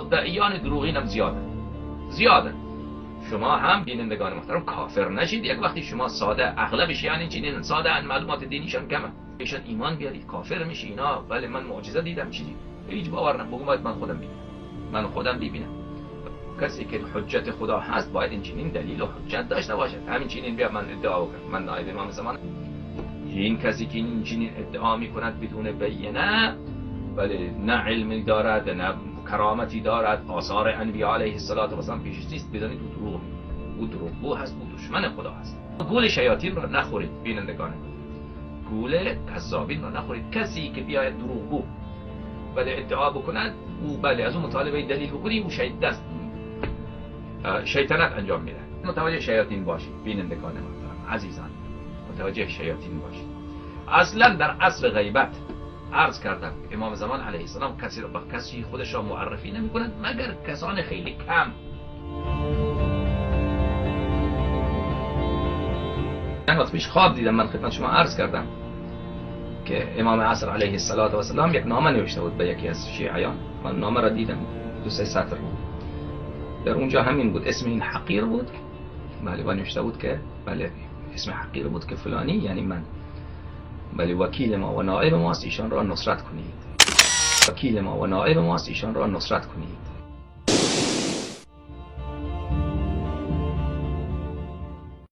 مدعیان دروغین هم زیاده. شما هم بینندگان محترم کافر نشید. یک وقتی شما ساده، اغلب شیعان چنین ساده ان، معلومات دینیشان کمه، ایشان ایمان بیارید کافر میشه اینا. ولی من معجزه دیدم، چیزی هیچ باور نکنم. بگم باید من خودم ببینم. کسی که حجت خدا هست باید این چنین دلیل و حجت داشته باشد. همین چنین بیا من ادعا کنم من نایب امام زمان. این کسی که این چنین ادعا میکند بدون بینه، ولی نه علمی دارد نه کرامتی دارد، آثار انبیاء علیه السلام پیشش نیست، بدانید او دروغگو هست، او دشمن خدا هست. گول شیاطین را نخورید بینندگان، گول کذابین را نخورید. کسی که بیاید دروغگو ولی ادعا بکند، او بله از اون مطالبه دلیل بکنی، او شیطنت انجام میده. متوجه شیاطین باشید بینندگان محترم عزیزان، متوجه شیاطین باشید. اصلا در اصل غیبت عرض کردم امام زمان علیه السلام کسی را با کسی خودش را معرفی نمی کند مگر کسان خیلی کم. چند وقت پیش خواب دیدم، من خدمت شما عرض کردم که امام عصر علیه السلام یک نامه نوشته بود به یکی از شیعیان. من نامه را دیدم، 2-3 سطر بود. در اونجا همین بود، اسم این حقیر بود، بله، و نوشته بود که بله اسم حقیر بود که فلانی یعنی من، بله وکیل ما و نائب ماست، ایشان را نصرت کنید. وکیل ما و نائب ماست، ایشان را نصرت کنید.